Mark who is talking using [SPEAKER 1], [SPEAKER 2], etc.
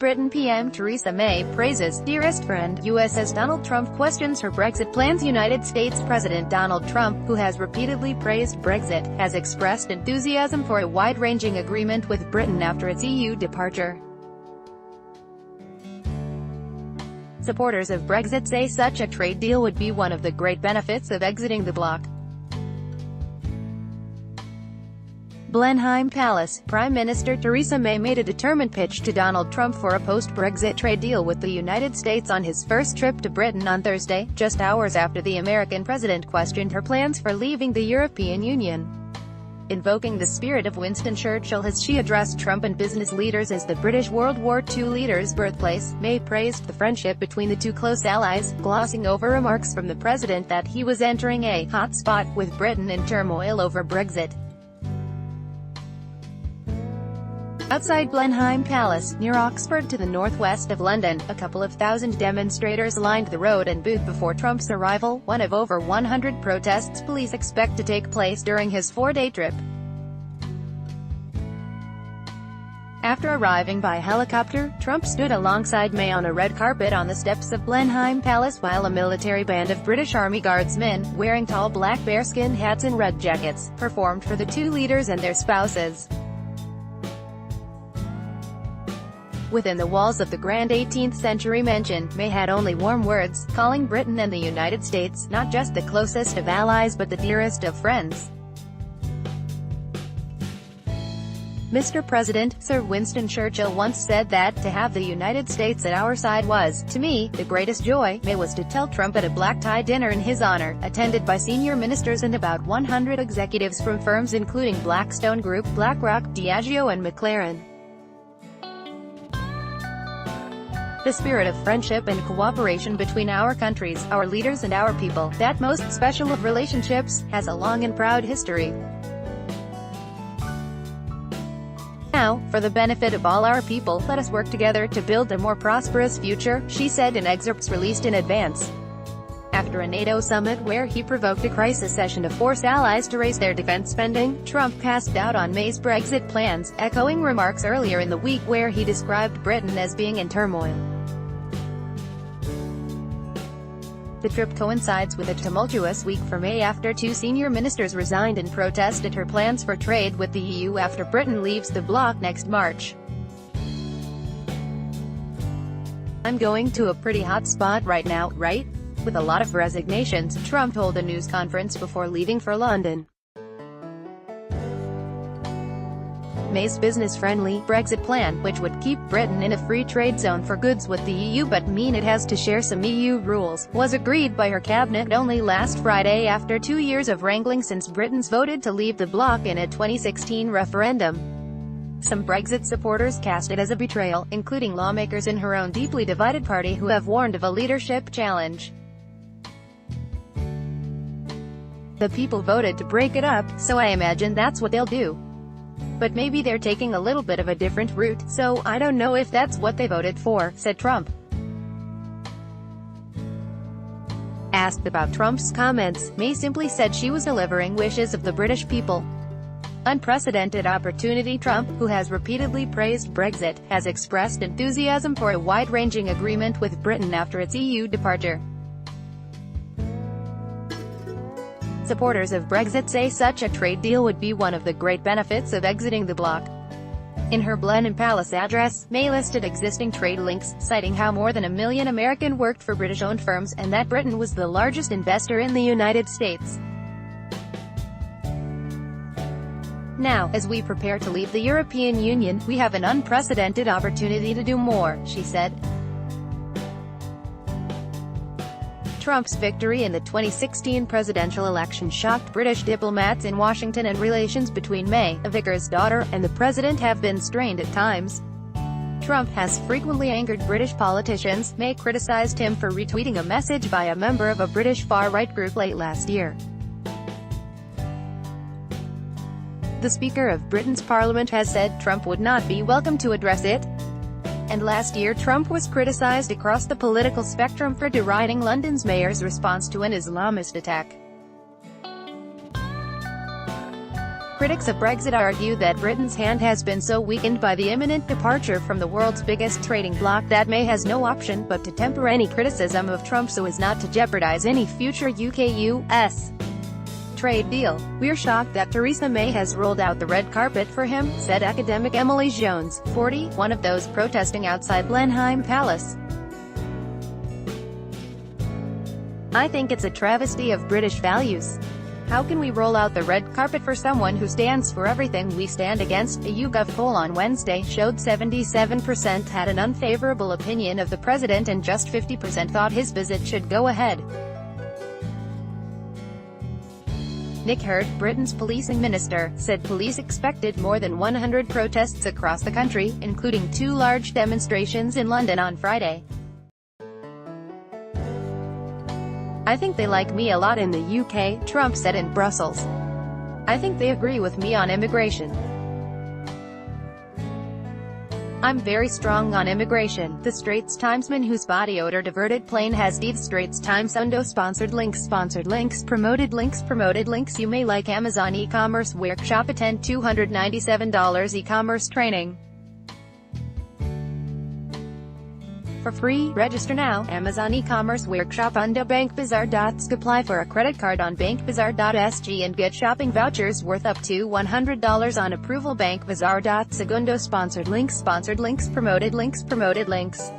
[SPEAKER 1] Britain PM Theresa May praises dearest friend US as Donald Trump questions her Brexit plans. United States President Donald Trump, who has repeatedly praised Brexit, has expressed enthusiasm for a wide-ranging agreement with Britain after its EU departure. Supporters of Brexit say such a trade deal would be one of the great benefits of exiting the bloc. Blenheim Palace, Prime Minister Theresa May made a determined pitch to Donald Trump for a post-Brexit trade deal with the United States on his first trip to Britain on Thursday, just hours after the American president questioned her plans for leaving the European Union. Invoking the spirit of Winston Churchill as she addressed Trump and business leaders as the British World War II leader's birthplace, May praised the friendship between the two close allies, glossing over remarks from the president that he was entering a hot spot with Britain in turmoil over Brexit. Outside Blenheim Palace, near Oxford to the northwest of London, a couple of thousand demonstrators lined the road and booth before Trump's arrival, one of over 100 protests police expect to take place during his four-day trip. After arriving by helicopter, Trump stood alongside May on a red carpet on the steps of Blenheim Palace while a military band of British Army Guardsmen, wearing tall black bearskin hats and red jackets, performed for the two leaders and their spouses. Within the walls of the grand 18th-century mansion, May had only warm words, calling Britain and the United States, not just the closest of allies but the dearest of friends. Mr. President, Sir Winston Churchill once said that, to have the United States at our side was, to me, the greatest joy. May was to tell Trump at a black-tie dinner in his honor, attended by senior ministers and about 100 executives from firms including Blackstone Group, BlackRock, Diageo and McLaren. The spirit of friendship and cooperation between our countries, our leaders and our people, that most special of relationships, has a long and proud history. Now, for the benefit of all our people, let us work together to build a more prosperous future, she said in excerpts released in advance. After a NATO summit where he provoked a crisis session to force allies to raise their defense spending, Trump cast doubt on May's Brexit plans, echoing remarks earlier in the week where he described Britain as being in turmoil. The trip coincides with a tumultuous week for May after two senior ministers resigned in protest at her plans for trade with the EU after Britain leaves the bloc next March. "I'm going to a pretty hot spot right now, right? With a lot of resignations," Trump told a news conference before leaving for London. May's business-friendly Brexit plan, which would keep Britain in a free trade zone for goods with the EU but mean it has to share some EU rules, was agreed by her cabinet only last Friday after 2 years of wrangling since Britain's voted to leave the bloc in a 2016 referendum. Some Brexit supporters cast it as a betrayal, including lawmakers in her own deeply divided party who have warned of a leadership challenge. "The people voted to break it up, so I imagine that's what they'll do. But maybe they're taking a little bit of a different route, so I don't know if that's what they voted for," said Trump. Asked about Trump's comments, May simply said she was delivering wishes of the British people. Unprecedented opportunity. Trump, who has repeatedly praised Brexit, has expressed enthusiasm for a wide-ranging agreement with Britain after its EU departure. Supporters of Brexit say such a trade deal would be one of the great benefits of exiting the bloc. In her Blenheim Palace address, May listed existing trade links, citing how more than 1 million Americans worked for British-owned firms, and that Britain was the largest investor in the United States. "Now, as we prepare to leave the European Union, we have an unprecedented opportunity to do more," she said. Trump's victory in the 2016 presidential election shocked British diplomats in Washington, and relations between May, a vicar's daughter, and the president have been strained at times. Trump has frequently angered British politicians. May criticized him for retweeting a message by a member of a British far-right group late last year. The Speaker of Britain's Parliament has said Trump would not be welcome to address it. And last year Trump was criticized across the political spectrum for deriding London's mayor's response to an Islamist attack. Critics of Brexit argue that Britain's hand has been so weakened by the imminent departure from the world's biggest trading bloc that May has no option but to temper any criticism of Trump so as not to jeopardize any future UK-US trade deal. "We're shocked that Theresa May has rolled out the red carpet for him," said academic Emily Jones, 40, one of those protesting outside Blenheim Palace. "I think it's a travesty of British values. How can we roll out the red carpet for someone who stands for everything we stand against?" A YouGov poll on Wednesday showed 77% had an unfavorable opinion of the president and just 50% thought his visit should go ahead. Nick Hurd, Britain's policing minister, said police expected more than 100 protests across the country, including 2 large demonstrations in London on Friday. "I think they like me a lot in the UK," Trump said in Brussels. "I think they agree with me on immigration. I'm very strong on immigration." The Straits Timesman whose body odor diverted plane has the Straits Times Undo sponsored links promoted links. You may like Amazon e-commerce workshop, attend $297 e-commerce training for free. Register now. Amazon e-commerce workshop Undo bankbazaar.sg. Apply for a credit card on bankbazaar.sg and get shopping vouchers worth up to $100 on approval. bankbazaar.sg. Undo sponsored links promoted links.